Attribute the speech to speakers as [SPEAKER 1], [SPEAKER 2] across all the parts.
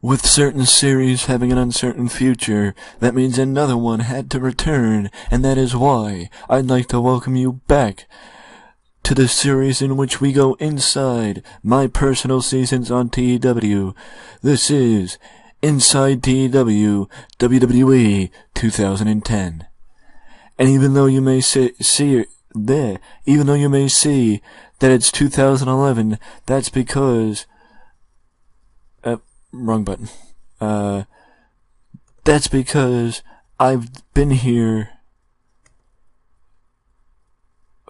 [SPEAKER 1] With certain series having an uncertain future, that means another one had to return, and that is why I'd like to welcome you back to the series in which we go inside my personal seasons on TEW. This is Inside TEW WWE 2010. And even though you may see that it's 2011, that's because wrong button. That's because I've been here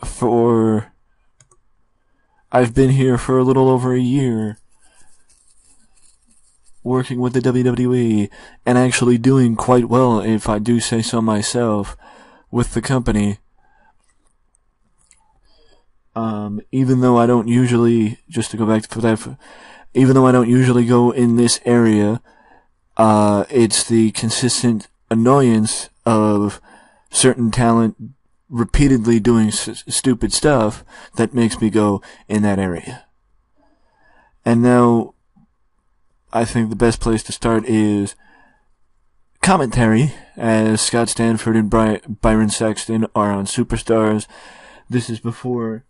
[SPEAKER 1] for a little over a year working with the WWE and actually doing quite well, if I do say so myself, with the company. Even though I don't usually, just to go back to that, even though I don't usually go in this area, it's the consistent annoyance of certain talent repeatedly doing stupid stuff that makes me go in that area. And now, I think the best place to start is commentary, as Scott Stanford and Byron Saxton are on Superstars. This is before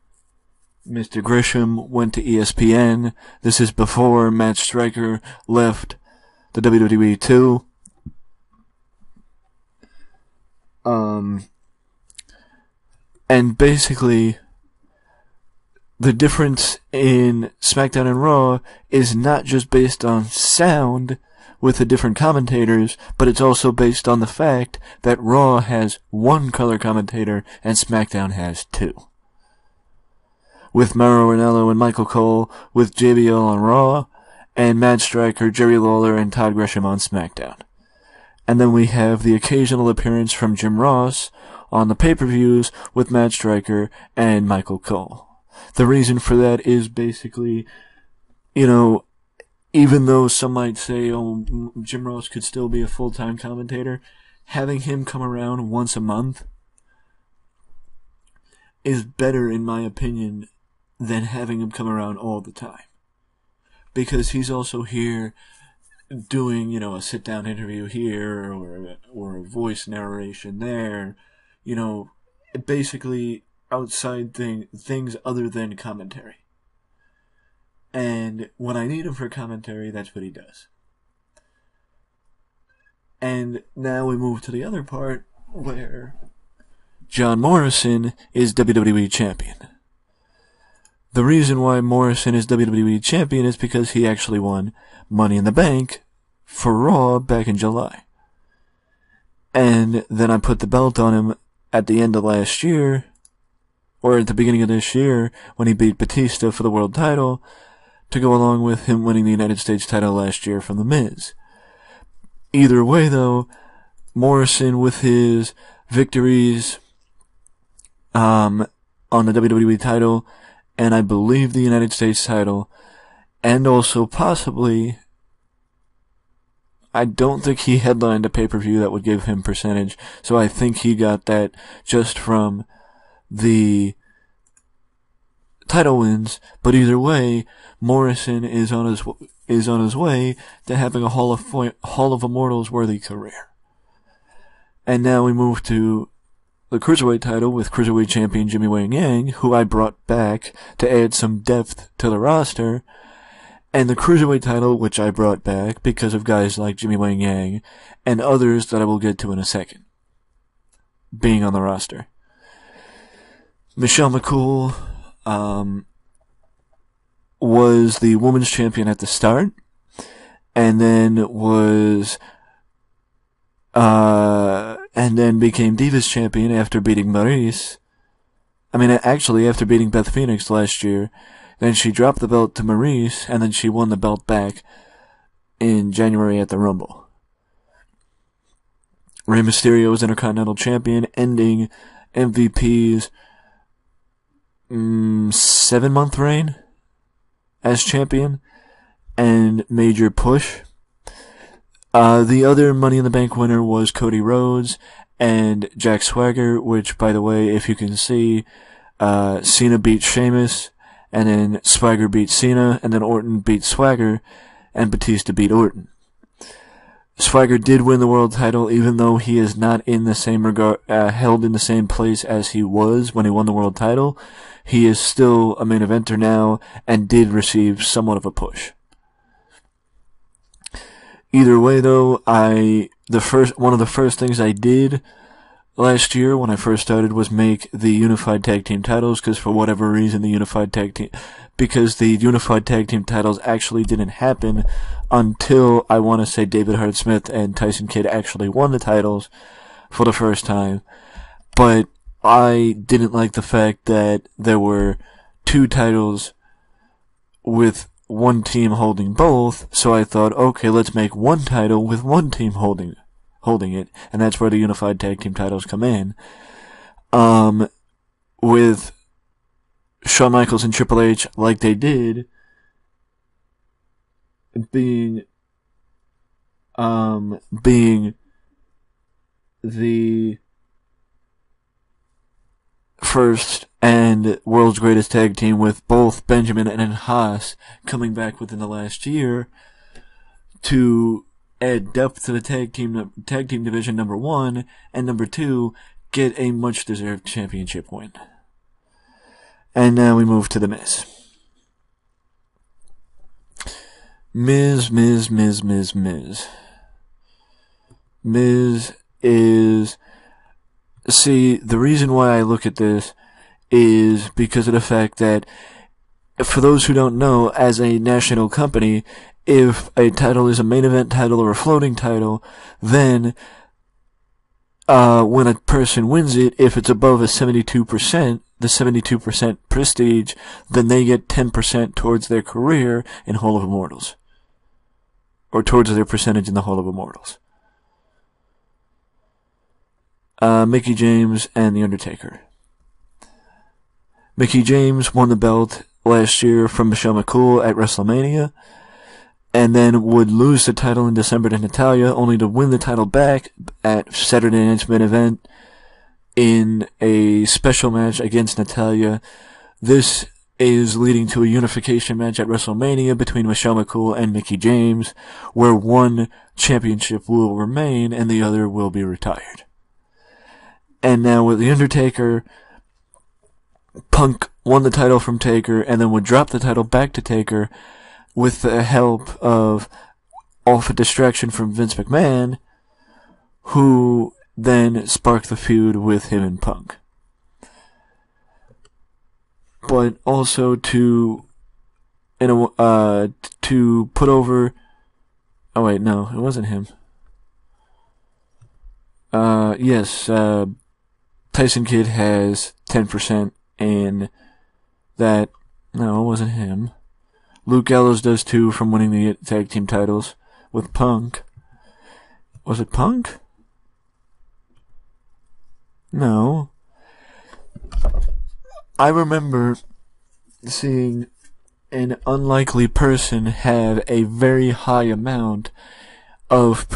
[SPEAKER 1] Mr. Grisham went to ESPN. This is before Matt Striker left the WWE too. And basically, the difference in SmackDown and Raw is not just based on sound with the different commentators, but it's also based on the fact that Raw has one color commentator and SmackDown has two. With Mauro Ranallo and Michael Cole, with JBL on Raw, and Matt Striker, Jerry Lawler, and Todd Grisham on SmackDown. And then we have the occasional appearance from Jim Ross on the pay-per-views with Matt Striker and Michael Cole. The reason for that is basically, even though some might say, oh, Jim Ross could still be a full-time commentator, having him come around once a month is better, in my opinion, than having him come around all the time. Because he's also here doing, a sit-down interview here, or a voice narration there, basically outside things other than commentary. And when I need him for commentary, that's what he does. And now we move to the other part, where John Morrison is WWE Champion. The reason why Morrison is WWE Champion is because he actually won Money in the Bank for Raw back in July. And then I put the belt on him at the end of last year, or at the beginning of this year, when he beat Batista for the world title, to go along with him winning the United States title last year from The Miz. Either way, though, Morrison, with his victories on the WWE title, and I believe the United States title, and also possibly, I don't think he headlined a pay-per-view that would give him percentage, so I think he got that just from the title wins. But either way, Morrison is on his way to having a Hall of Immortals worthy career. And now we move to the Cruiserweight title with Cruiserweight Champion Jimmy Wang Yang, who I brought back to add some depth to the roster, and the Cruiserweight title, which I brought back because of guys like Jimmy Wang Yang and others that I will get to in a second, being on the roster. Michelle McCool was the women's champion at the start, and then became Divas champion after beating Maryse. After beating Beth Phoenix last year. Then she dropped the belt to Maryse, and then she won the belt back in January at the Rumble. Rey Mysterio was Intercontinental Champion, ending MVP's 7-month reign as champion, and major push. The other Money in the Bank winner was Cody Rhodes and Jack Swagger, which, by the way, if you can see, Cena beat Sheamus, and then Swagger beat Cena, and then Orton beat Swagger, and Batista beat Orton. Swagger did win the world title, even though he is not in the same regard, held in the same place as he was when he won the world title. He is still a main eventer now, and did receive somewhat of a push. Either way, though, one of the first things I did last year when I first started was make the unified tag team titles, because for whatever reason the unified tag team titles actually didn't happen until, I want to say, David Hart Smith and Tyson Kidd actually won the titles for the first time. But I didn't like the fact that there were two titles with one team holding both, so I thought, okay, let's make one title with one team holding it, and that's where the unified tag team titles come in. With Shawn Michaels and Triple H, like they did, being the first and world's greatest tag team, with both Benjamin and Haas coming back within the last year to add depth to the tag team division, number one, and number two, get a much deserved championship win. And now we move to the Miz. Miz is... See, the reason why I look at this is because of the fact that, for those who don't know, as a national company, if a title is a main event title or a floating title, then when a person wins it, if it's above a 72%, the 72% prestige, then they get 10% towards their career in Hall of Immortals. Or towards their percentage in the Hall of Immortals. Mickie James and The Undertaker. Mickie James won the belt last year from Michelle McCool at WrestleMania, and then would lose the title in December to Natalya, only to win the title back at Saturday Night's Main Event in a special match against Natalya. This is leading to a unification match at WrestleMania between Michelle McCool and Mickie James, where one championship will remain and the other will be retired. And now with The Undertaker, Punk won the title from Taker and then would drop the title back to Taker with the help of off a distraction from Vince McMahon, who then sparked the feud with him and Punk. But also to put over... Oh wait, no, it wasn't him. Yes, Tyson Kidd has 10% in that. No, it wasn't him. Luke Gallows does too from winning the tag team titles with Punk. Was it Punk? No. I remember seeing an unlikely person have a very high amount of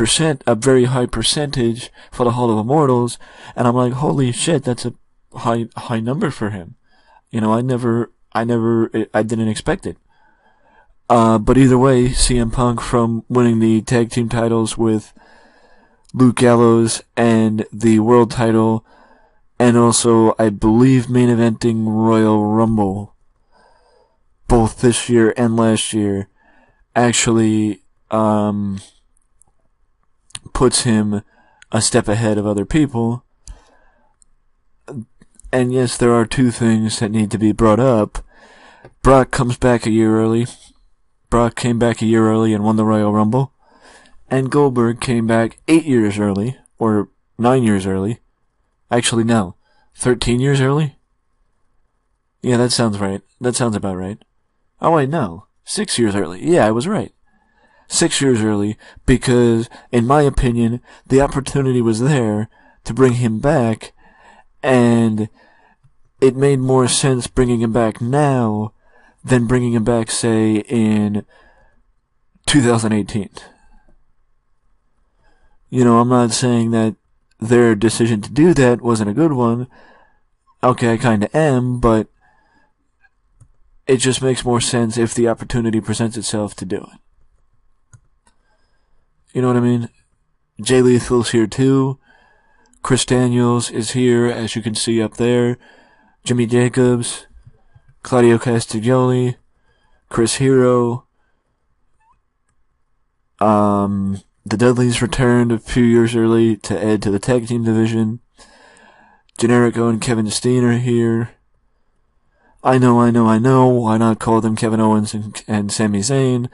[SPEAKER 1] a very high percentage for the Hall of Immortals, and I'm like, holy shit, that's a high number for him. You know, I didn't expect it. But either way, CM Punk, from winning the tag team titles with Luke Gallows and the world title, and also, I believe, main eventing Royal Rumble, both this year and last year, actually, puts him a step ahead of other people. And yes, there are two things that need to be brought up. Brock comes back a year early. Brock came back a year early and won the Royal Rumble. And Goldberg came back 8 years early, or 9 years early. Actually, no. 13 years early? Yeah, that sounds right. That sounds about right. Oh wait, no. 6 years early. Yeah, I was right. 6 years early, because, in my opinion, the opportunity was there to bring him back, and it made more sense bringing him back now than bringing him back, say, in 2018. You know, I'm not saying that their decision to do that wasn't a good one. Okay, I kinda am, but it just makes more sense if the opportunity presents itself to do it. You know what I mean? Jay Lethal's here too. Chris Daniels is here, as you can see up there. Jimmy Jacobs, Claudio Castagnoli, Chris Hero. The Dudleys returned a few years early to add to the tag team division. Generico and Kevin Steen are here. I know. Why not call them Kevin Owens and Sami Zayn?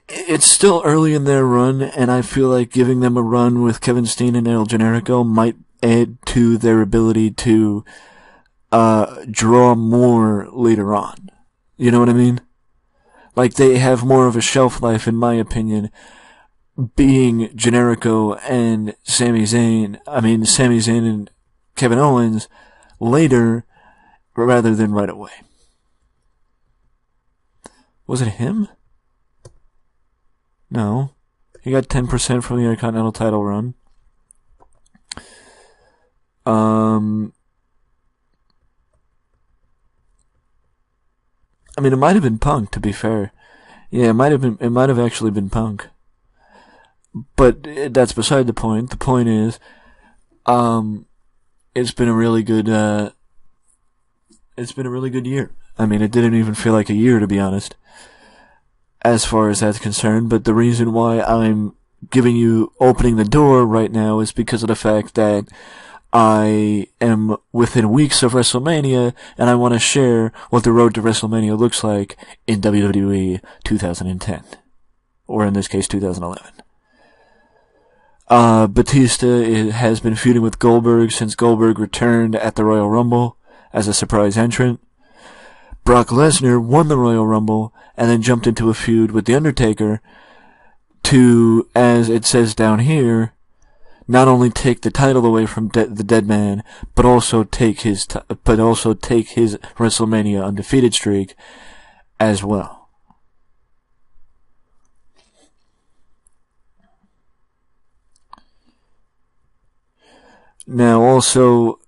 [SPEAKER 1] It's still early in their run, and I feel like giving them a run with Kevin Steen and El Generico might add to their ability to draw more later on. You know what I mean? Like, they have more of a shelf life, in my opinion, being Generico and Sami Zayn and Kevin Owens later rather than right away. Was it him? No. He got 10% from the Intercontinental title run. It might have been Punk, to be fair. Yeah, it might have actually been Punk. But that's beside the point. The point is, it's been a really good year. It didn't even feel like a year, to be honest, as far as that's concerned. But the reason why I'm opening the door right now is because of the fact that I am within weeks of WrestleMania, and I want to share what the road to WrestleMania looks like in WWE 2010. Or in this case, 2011. Batista has been feuding with Goldberg since Goldberg returned at the Royal Rumble as a surprise entrant. Brock Lesnar won the Royal Rumble and then jumped into a feud with The Undertaker to, as it says down here, not only take the title away from the dead man, but also take his WrestleMania undefeated streak as well. Now, also,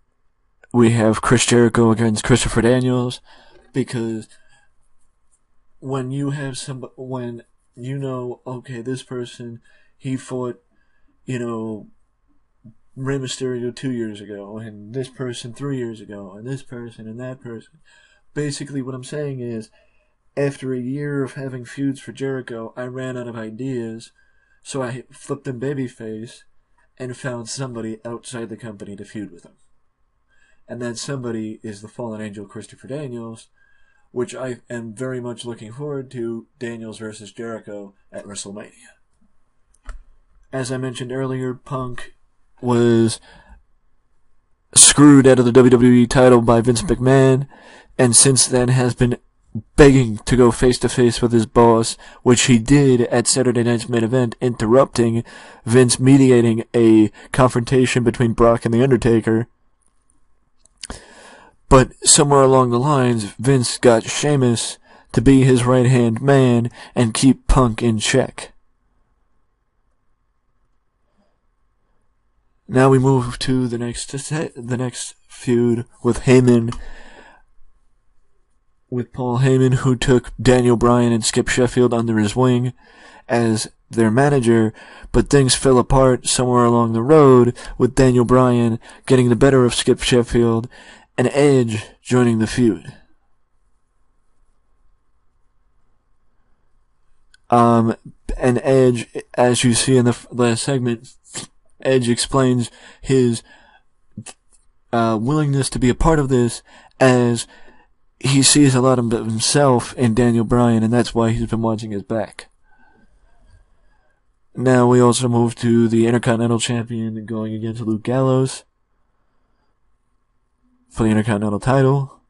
[SPEAKER 1] we have Chris Jericho against Christopher Daniels, because when you have okay, this person, he fought, Rey Mysterio 2 years ago, and this person 3 years ago, and this person and that person. Basically, what I'm saying is, after a year of having feuds for Jericho, I ran out of ideas, so I flipped him babyface and found somebody outside the company to feud with him. And that somebody is the fallen angel Christopher Daniels, which I am very much looking forward to, Daniels versus Jericho at WrestleMania. As I mentioned earlier, Punk was screwed out of the WWE title by Vince McMahon, and since then has been begging to go face-to-face with his boss, which he did at Saturday Night's Main Event, interrupting Vince mediating a confrontation between Brock and The Undertaker. But somewhere along the lines, Vince got Sheamus to be his right-hand man and keep Punk in check. Now we move to the next feud with Heyman, with Paul Heyman, who took Daniel Bryan and Skip Sheffield under his wing as their manager, but things fell apart somewhere along the road with Daniel Bryan getting the better of Skip Sheffield and Edge joining the feud. And Edge, as you see in the last segment, Edge explains his willingness to be a part of this, as he sees a lot of himself in Daniel Bryan, and that's why he's been watching his back. Now we also move to the Intercontinental Champion going against Luke Gallows for the Intercontinental title.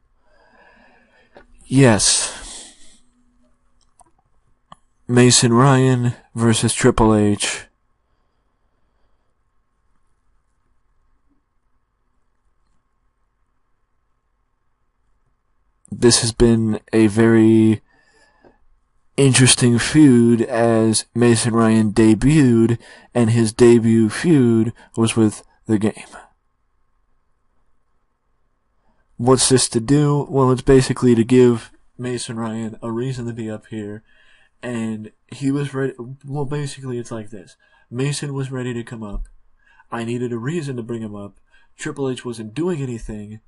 [SPEAKER 1] Yes. Mason Ryan versus Triple H. This has been a very interesting feud, as Mason Ryan debuted, and his debut feud was with The Game. What's this to do? Well, it's basically to give Mason Ryan a reason to be up here and he was ready. Well, basically, it's like this: Mason was ready to come up. I needed a reason to bring him up. Triple H wasn't doing anything,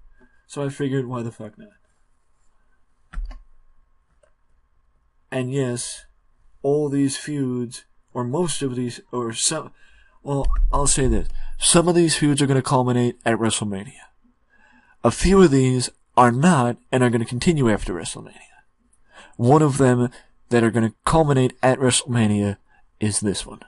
[SPEAKER 1] so I figured, why the fuck not? And yes, all these feuds, or most of these, or some, well, I'll say this: some of these feuds are going to culminate at WrestleMania. A few of these are not, and are going to continue after WrestleMania. One of them that are going to culminate at WrestleMania is this one.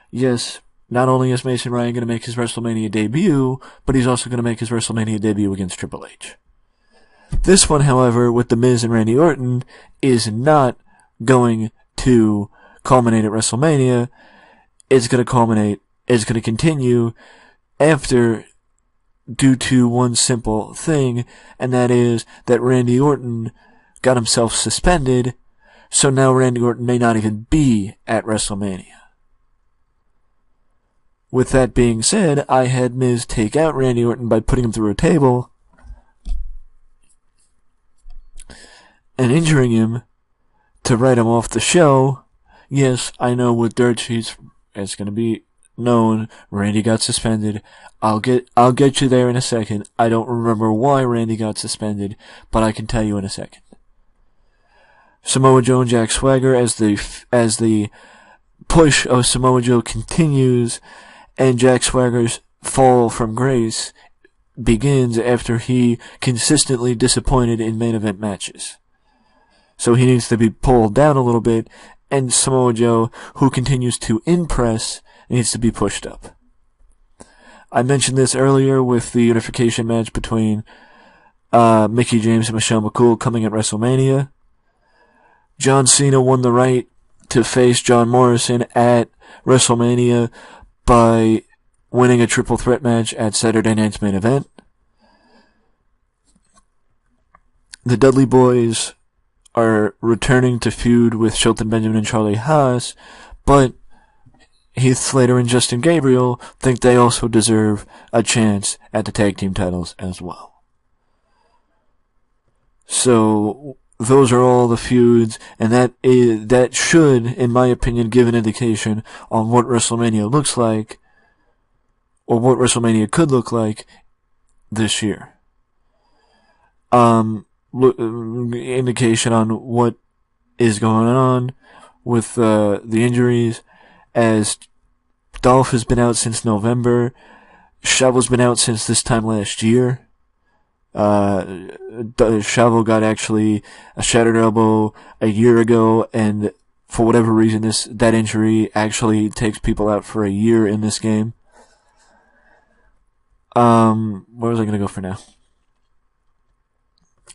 [SPEAKER 1] Yes, not only is Mason Ryan going to make his WrestleMania debut, but he's also going to make his WrestleMania debut against Triple H. This one, however, with The Miz and Randy Orton, is not going to culminate at WrestleMania. It's going to continue after, due to one simple thing, and that is that Randy Orton got himself suspended, so now Randy Orton may not even be at WrestleMania. With that being said, I had Miz take out Randy Orton by putting him through a table and injuring him to write him off the show. Yes, I know with dirt sheets, it's going to be known, Randy got suspended. I'll get you there in a second. I don't remember why Randy got suspended, but I can tell you in a second. Samoa Joe and Jack Swagger, as the push of Samoa Joe continues, and Jack Swagger's fall from grace begins after he consistently disappointed in main event matches. So he needs to be pulled down a little bit, and Samoa Joe, who continues to impress, needs to be pushed up. I mentioned this earlier with the unification match between Mickie James and Michelle McCool coming at WrestleMania. John Cena won the right to face John Morrison at WrestleMania by winning a triple threat match at Saturday Night's Main Event. The Dudley Boys are returning to feud with Shelton Benjamin and Charlie Haas, but Heath Slater and Justin Gabriel think they also deserve a chance at the tag team titles as well. So those are all the feuds, and that should, in my opinion, give an indication on what WrestleMania looks like, or what WrestleMania could look like this year. Indication on what is going on with the injuries, as Dolph has been out since November. Shovel's been out since this time last year. Shovel got actually a shattered elbow a year ago, and for whatever reason, that injury actually takes people out for a year in this game. Where was I going to go for now?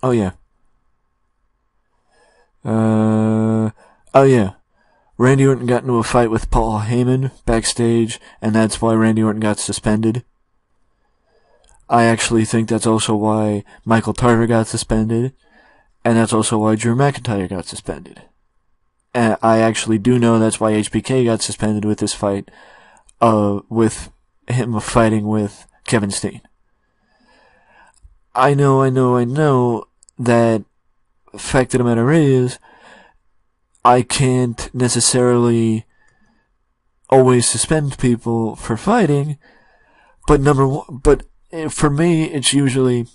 [SPEAKER 1] Oh yeah. Randy Orton got into a fight with Paul Heyman backstage, and that's why Randy Orton got suspended. I actually think that's also why Michael Tarver got suspended, and that's also why Drew McIntyre got suspended. And I actually do know that's why HBK got suspended with this fight, with him fighting with Kevin Steen. I know that the fact of the matter is, I can't necessarily always suspend people for fighting, but for me it's usually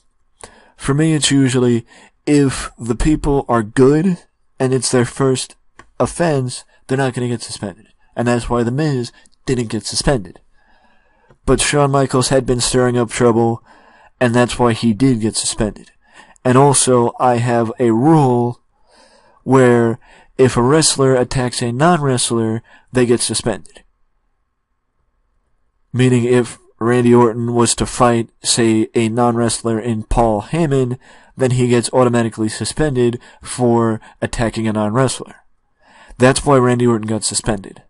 [SPEAKER 1] if the people are good and it's their first offense, they're not going to get suspended. And that's why The Miz didn't get suspended. But Shawn Michaels had been stirring up trouble, and that's why he did get suspended. And also, I have a rule where if a wrestler attacks a non-wrestler, they get suspended. Meaning if Randy Orton was to fight, say, a non-wrestler in Paul Heyman, then he gets automatically suspended for attacking a non-wrestler. That's why Randy Orton got suspended.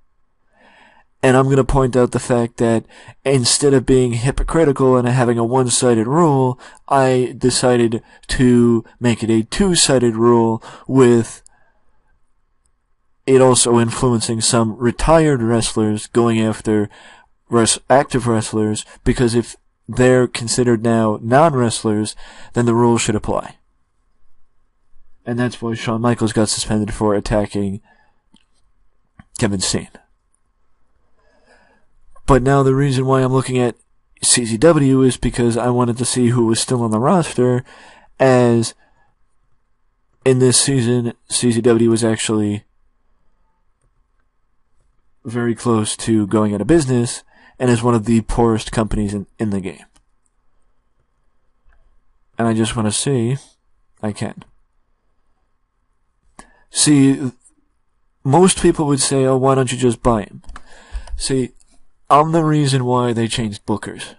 [SPEAKER 1] And I'm going to point out the fact that instead of being hypocritical and having a one-sided rule, I decided to make it a two-sided rule, with it also influencing some retired wrestlers going after active wrestlers, because if they're considered now non-wrestlers, then the rules should apply. And that's why Shawn Michaels got suspended for attacking Kevin Steen. But now the reason why I'm looking at CZW is because I wanted to see who was still on the roster, as in this season, CZW was actually very close to going out of business and is one of the poorest companies in the game. And I just want to see, I can. See, most people would say, oh, why don't you just buy him? See, I'm the reason why they changed bookers.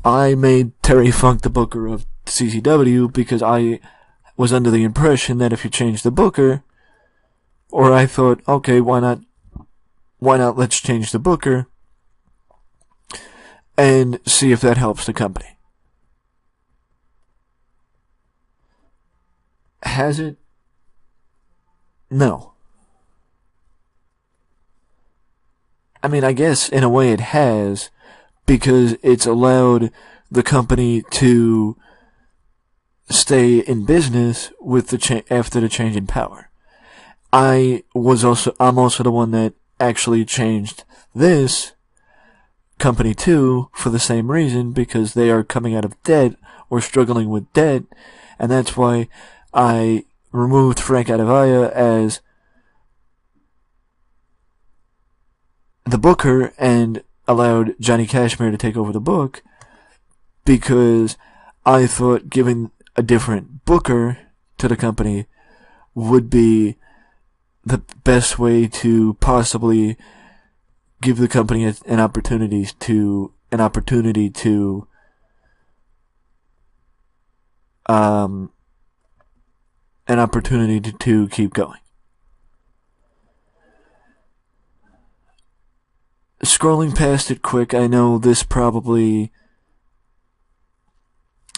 [SPEAKER 1] I made Terry Funk the booker of CZW because I was under the impression that if you change the booker, or I thought, okay, why not let's change the booker and see if that helps the company. Has it? No. I mean, I guess in a way it has, because it's allowed the company to stay in business with the after the change in power. I'm also the one that actually changed this company too, for the same reason, because they are coming out of debt or struggling with debt, and that's why I removed Frank Adavaya as the booker and allowed Johnny Cashmere to take over the book, because I thought giving a different booker to the company would be the best way to possibly give the company an opportunity to keep going. Scrolling past it quick, I know this probably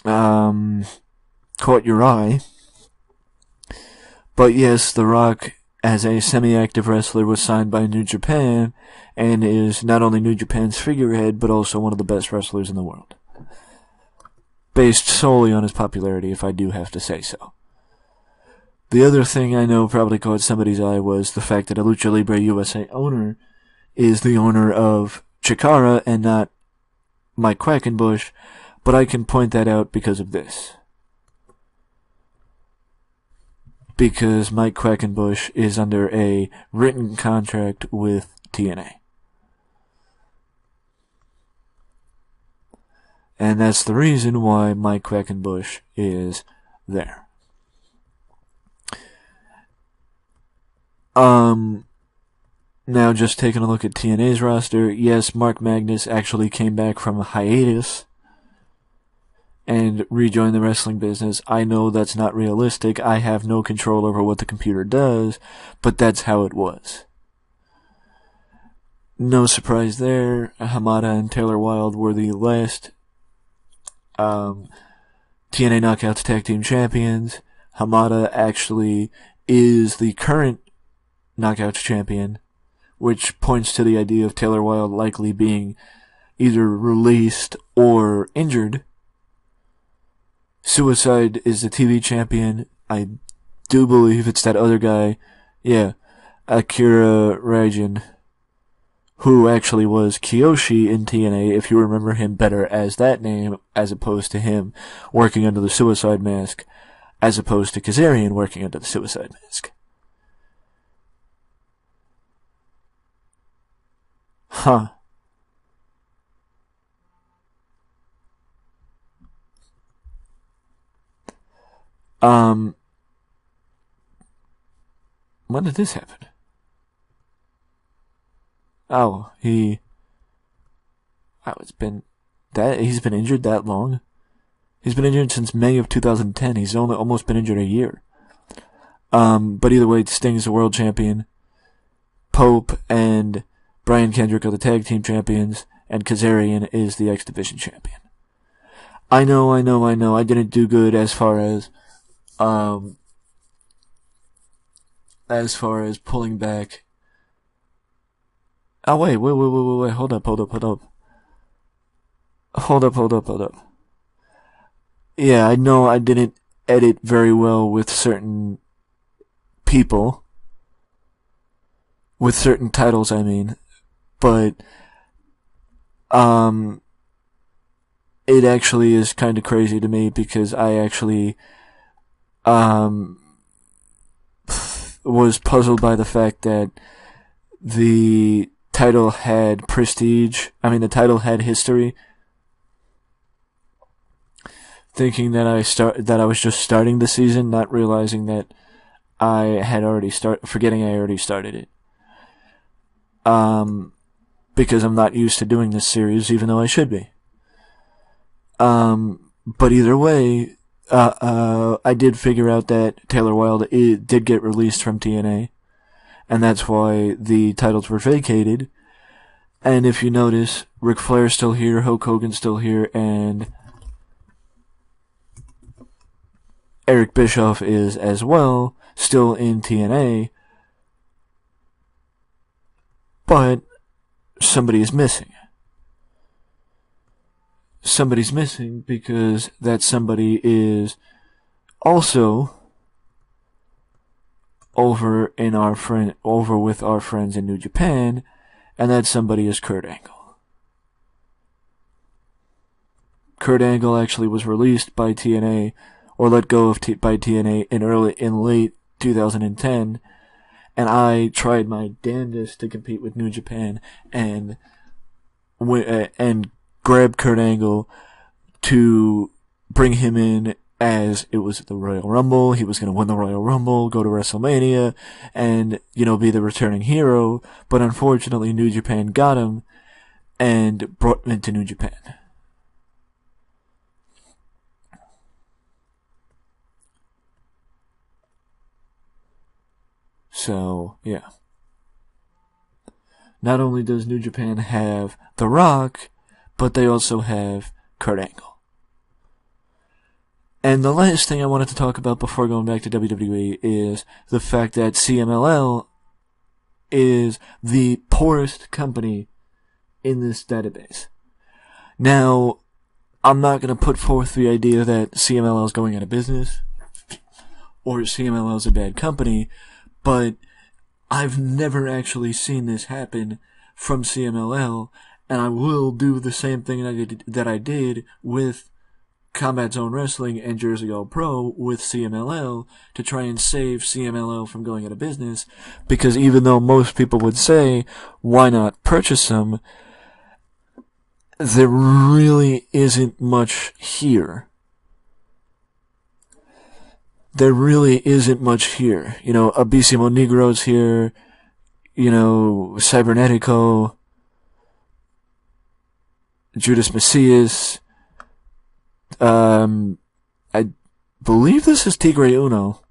[SPEAKER 1] caught your eye, but yes, The Rock, as a semi-active wrestler, was signed by New Japan and is not only New Japan's figurehead, but also one of the best wrestlers in the world. Based solely on his popularity, if I do have to say so. The other thing I know probably caught somebody's eye was the fact that a Lucha Libre USA owner is the owner of Chikara and not Mike Quackenbush, but I can point that out because of this. Because Mike Quackenbush is under a written contract with TNA. And that's the reason why Mike Quackenbush is there. Now just taking a look at TNA's roster, yes, Mark Magnus actually came back from a hiatus and rejoined the wrestling business. I know that's not realistic. I have no control over what the computer does, but that's how it was. No surprise there. Hamada and Taylor Wilde were the last TNA Knockouts Tag Team Champions. Hamada actually is the current Knockouts Champion, which points to the idea of Taylor Wilde likely being either released or injured. Suicide is the TV champion. I do believe it's that other guy. Yeah, Akira Raijin, who actually was Kiyoshi in TNA, if you remember him better as that name, as opposed to him working under the Suicide Mask, as opposed to Kazarian working under the Suicide Mask. Huh. When did this happen? Oh, he's been injured that long? He's been injured since May of 2010. He's almost been injured a year. But either way, Sting's the world champion. Pope and Brian Kendrick are the tag team champions, and Kazarian is the X Division champion. I know, I didn't do good as far as pulling back. Oh, wait, hold up. Yeah, I know I didn't edit very well with certain people, with certain titles, I mean, but it actually is kind of crazy to me because I actually was puzzled by the fact that the title had prestige. I mean, the title had history. Thinking that I was just starting the season, not realizing that I had already forgetting I already started it. Because I'm not used to doing this series, even though I should be. But either way, I did figure out that Taylor Wilde did get released from TNA, and that's why the titles were vacated. And if you notice, Ric Flair's still here, Hulk Hogan's still here, and Eric Bischoff is as well, still in TNA, but somebody is missing. Somebody's missing because that somebody is also over with our friends in New Japan, and that somebody is Kurt Angle. Kurt Angle actually was released by TNA, or let go of by TNA in late 2010, and I tried my damnedest to compete with New Japan and grab Kurt Angle to bring him in as it was the Royal Rumble. He was going to win the Royal Rumble, go to WrestleMania, and, be the returning hero. But unfortunately, New Japan got him and brought him into New Japan. So, yeah. Not only does New Japan have The Rock, but they also have Kurt Angle. And the last thing I wanted to talk about before going back to WWE is the fact that CMLL is the poorest company in this database. Now, I'm not going to put forth the idea that CMLL is going out of business or CMLL is a bad company, but I've never actually seen this happen from CMLL, and I will do the same thing that I did with Combat Zone Wrestling and Jersey All Pro with CMLL to try and save CMLL from going out of business, because even though most people would say, why not purchase them, there really isn't much here. There really isn't much here. Abisimo Negro's here, Cybernetico, Judas Messias, I believe this is Tigre Uno,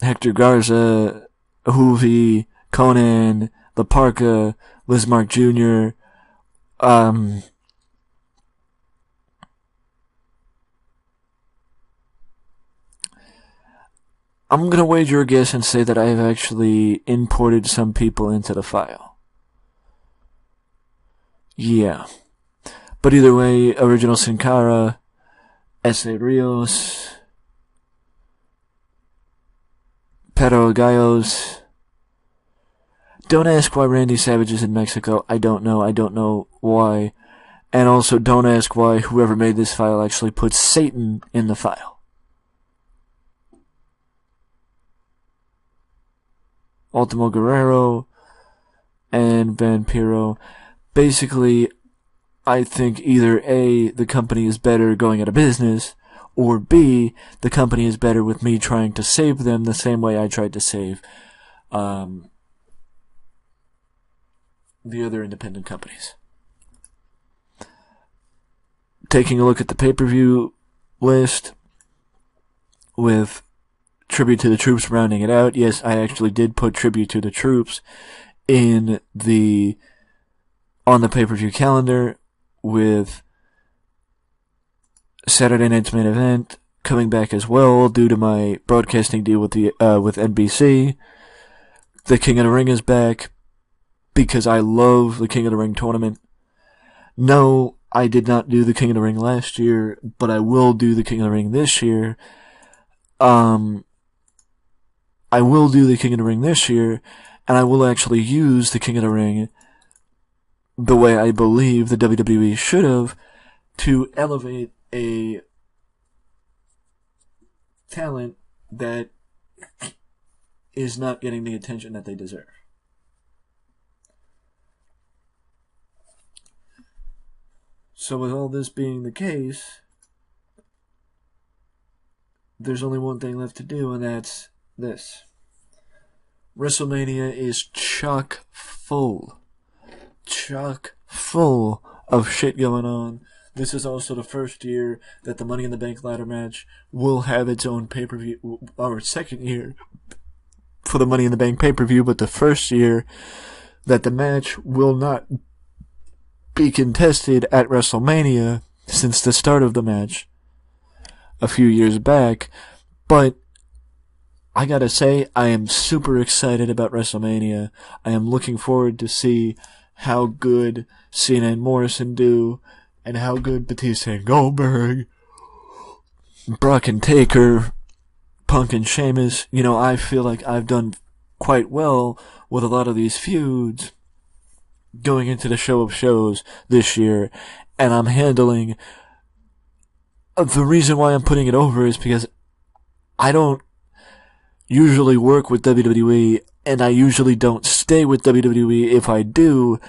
[SPEAKER 1] Hector Garza, Hoovy, Conan, La Parka, Lismark Jr., I'm going to wager a guess and say that I have actually imported some people into the file. Yeah. But either way, Original Sin Cara, S.A. Rios, Pero Gallos. Don't ask why Randy Savage is in Mexico. I don't know. I don't know why. And also don't ask why whoever made this file actually put Satan in the file. Ultimo Guerrero and Vampiro. Basically, I think either A, the company is better going out of business, or B, the company is better with me trying to save them the same way I tried to save the other independent companies. Taking a look at the pay-per-view list with Tribute to the Troops rounding it out. Yes, I actually did put Tribute to the Troops on the pay-per-view calendar, with Saturday night's main event coming back as well due to my broadcasting deal with NBC. The King of the Ring is back because I love the King of the Ring tournament. No, I did not do the King of the Ring last year, but I will do the King of the Ring this year. I will do the King of the Ring this year, and I will actually use the King of the Ring the way I believe the WWE should have to elevate a talent that is not getting the attention that they deserve. So with all this being the case, there's only one thing left to do, and that's this. WrestleMania is chock full of shit going on. This is also the first year that the Money in the Bank ladder match will have its own pay-per-view, or second year for the Money in the Bank pay-per-view, but the first year that the match will not be contested at WrestleMania since the start of the match a few years back. But I gotta say, I am super excited about WrestleMania. I am looking forward to see how good Cena and Morrison do, and how good Batista and Goldberg, Brock and Taker, Punk and Sheamus. You know, I feel like I've done quite well with a lot of these feuds going into the show of shows this year, and I'm handling... The reason why I'm putting it over is because I don't usually work with WWE, and I usually don't stay with WWE. If I do,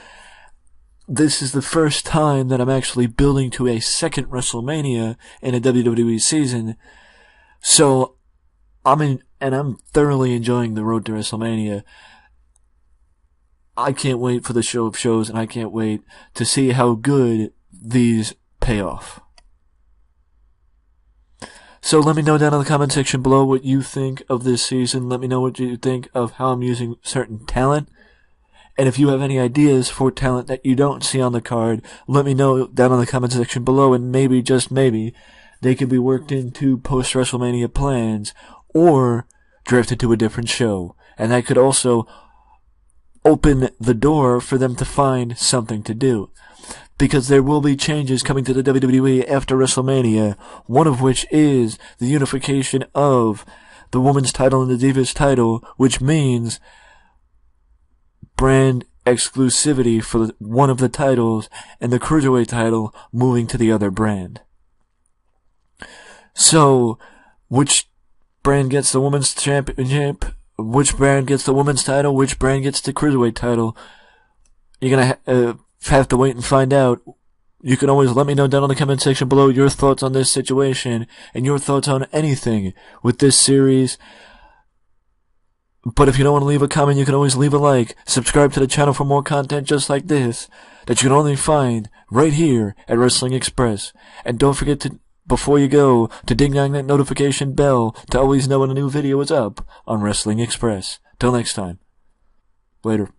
[SPEAKER 1] this is the first time that I'm actually building to a second WrestleMania in a WWE season. So I'm thoroughly enjoying the road to WrestleMania. I can't wait for the show of shows, and I can't wait to see how good these pay off. So let me know down in the comment section below what you think of this season. Let me know what you think of how I'm using certain talent. And if you have any ideas for talent that you don't see on the card, let me know down in the comment section below, and maybe, just maybe, they could be worked into post-WrestleMania plans or drafted to a different show. And that could also open the door for them to find something to do. Because there will be changes coming to the WWE after WrestleMania, one of which is the unification of the Women's title and the Divas title, which means brand exclusivity for one of the titles, and the Cruiserweight title moving to the other brand. So, which brand gets the Women's Championship? Which brand gets the Women's title? Which brand gets the Cruiserweight title? You're gonna have to wait and find out. You can always let me know down in the comment section below your thoughts on this situation and your thoughts on anything with this series. But if you don't want to leave a comment, you can always leave a like. Subscribe to the channel for more content just like this that you can only find right here at Wrestling Express. And don't forget to, before you go, to ding-dong that notification bell to always know when a new video is up on Wrestling Express. Till next time. Later.